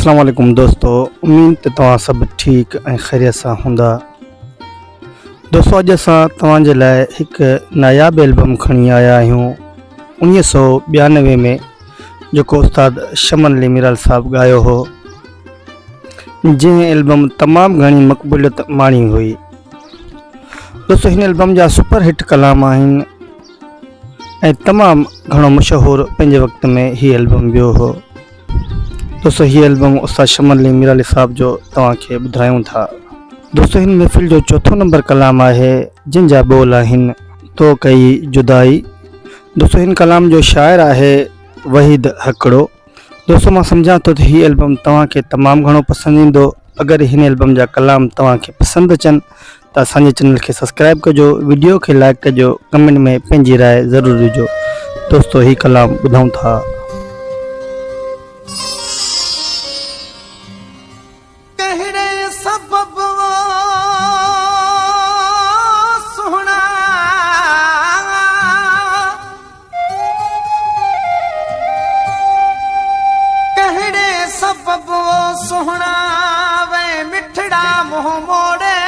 अस्सलाम वालेकुम दोस्तों, उम्मीद त तव्हां सभु ठीक ऐं ख़ैरियत सां हूंदा। दोस्तों, अॼु असां तव्हांजे लाइ हिकु नायाबु एल्बम खणी आया आहियूं 1992 में, जेको उस्ताद शमन अली मीराल साहब ॻायो हो, जंहिं एल्बम तमामु घणी मक़बूलियत माणी हुई। दोस्तों, हिन एल्बम जा सुपर हिट कलाम आहिनि ऐं तमामु घणो मशहूरु पंहिंजे वक़्त में हीअ एल्बम वियो हो। दोस्तों, हीअ एल्बम उस्ताद शमन अली मीराल साहब जो तव्हांखे ॿुधायूं था। दोस्तों, हिन महफ़िल जो चौथों नंबर कलाम आहे, जिन जा बोल आहिनि तो कई जुदाई। दोस्तों, हिन कलाम जो शाइर आहे वहीद हकड़ो। दोस्तों, मां सम्झां थो त हीअ एल्बम तव्हांखे तमामु घणो पसंदि ईंदो। अगरि हिन एल्बम जा कलाम तव्हांखे पसंदि अचनि त असांजे चैनल खे सब्सक्राइब कजो, वीडियो खे लाइक कजो, कमेंट में पंहिंजी राय ज़रूरु ॾिजो। दोस्तों, हीअ कलाम ॿुधूं था। सोहना वे मिठड़ा मुँह मोड़े,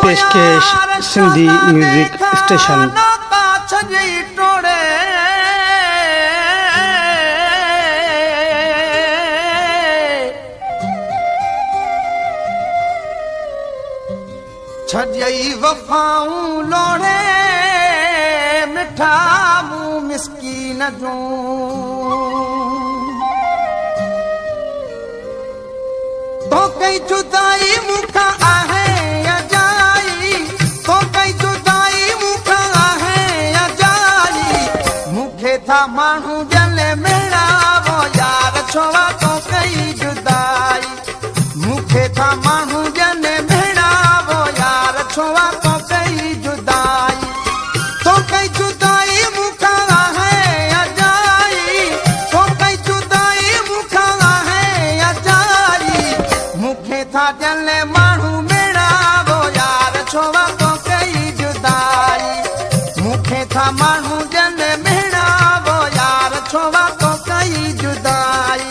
पेशकेश सिंधी म्यूजिक स्टेशन। टोड़े छजई वफाऊं लोड़े, मिठा मुँह मिस्कीन जो तो कई जुदाई मुखा आहे अजाई, तो कई जुदाई मुखा आहे अजाई। मुखे था माण्हू जले मेरा वो यार छोवा, तो कई जुदाई। मुखे था माण्हू जले मेरा वो यार छोवा, तो कई जुदाई। तो कई जुदाई मुखा आहे अजाई, तो कई जुदाई मुखा आहे अजाई। मुखे था जले माण्हू मेरा वो यार छोवा, तो कई जुदाई। मुखे था माण्हू जले मेरा वो यार छोवा, तो कई जुदाई।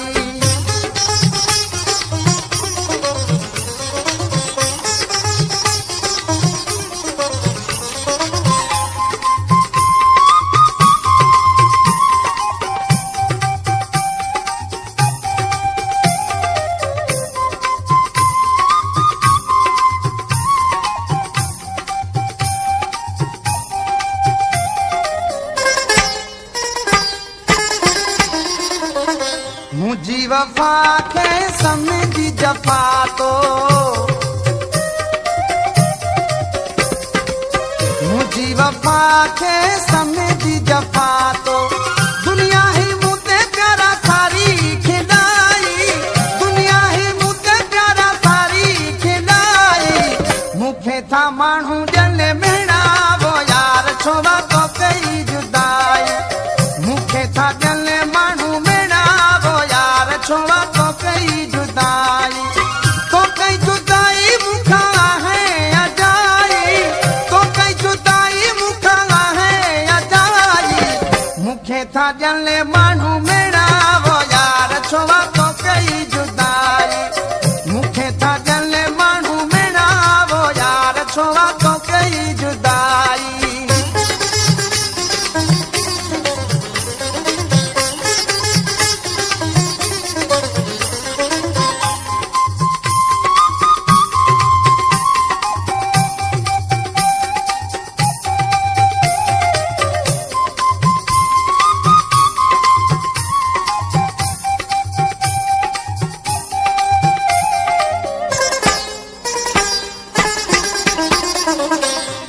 मुझी वफा के समझी जफा तो, मुझी वफा के समझी जफा तो। दुनिया ही मुझे प्यारा सारी खिलाई, दुनिया ही मुझे प्यारा सारी खिलाई। मुखे था माण्हू जले मेरा वो यार छोवा, तो कई जुदाई। मुखे था जले माण्हू मेरा वो यार छोवा, तो कई जुदाई। तो कई जुदाई मुखा है अजाई, तो कई जुदाई मुखा है अजाई। मुखे था जले माण्हू मेरा वो यार छोवा, तो कई जुदाई। मुखे था जले माण्हू मेरा वो यार छोवा, तो कई जुदाई।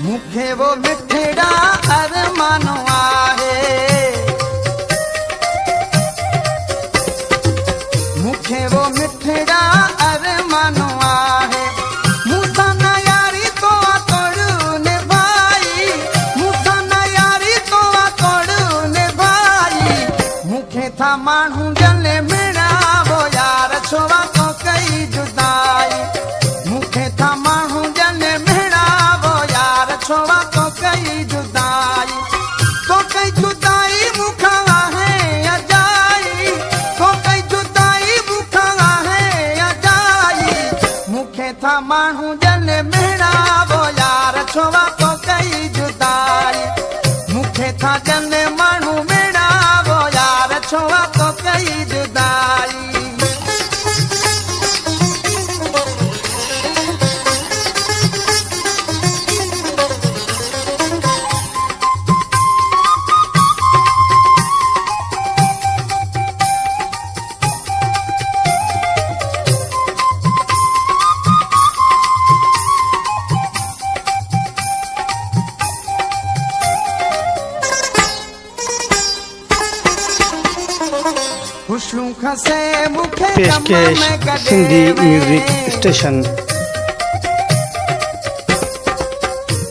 मुखे वो मिठड़ा अरमानो आहे, मुखे वो मिठड़ा अरमानो आहे। मूसा न यारी तो तोड़ ने भाई, मूसा न यारी तो तोड़ ने भाई। मुखे था माण्हू जले मेरा वो यार छोवा, तो कई जुदाई। मुखे था माण्हू जले मेरा वो यार छोवा, तो कई माण्हू जन मेड़ा वो यार छोवा तो कई जुदाई मूंखे था जन माण्हू मेड़ा वो यार छोवा तो कई जुदाई खुशू खसे मुखे पेशकश सिंधी म्यूजिक स्टेशन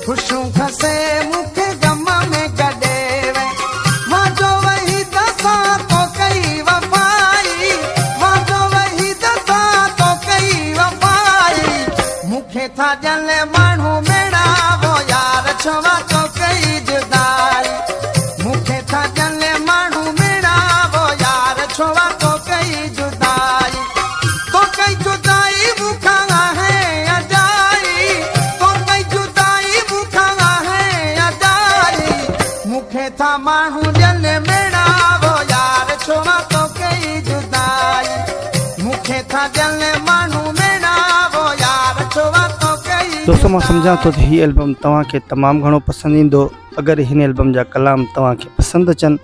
खुशू खसे मुखे गम में गडे वे मां जो वही दसा तो कई वफाई मां जो वही दसा तो कई वफाई मुखे था जले माण्हू मेड़ा वो यार छवा तो कई जुदाई मुखे था जले माण्हू मेड़ा वो यार छवा तो कई जुदाई भूखा है अजाई तो कई जुदाई भूखा है अजाई मुखे था माण्हू जल मेड़ा वो यार छोड़ा तो कई जुदाई मुखे था जल माण्हू मेड़ा वो यार छोड़ा तो कई दोस्तों मां सम्झां थो त हीअ एल्बम तव्हांखे तमामु घणो पसंदि ईंदो अगरि हिन एल्बम जा कलाम तव्हांखे पसंदि अचनि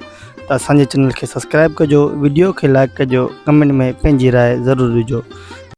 त असांजे चैनल खे सब्सक्राइब कजो वीडियो खे लाइक कजो कमेंट में पंहिंजी राय ज़रूरु ॾिजो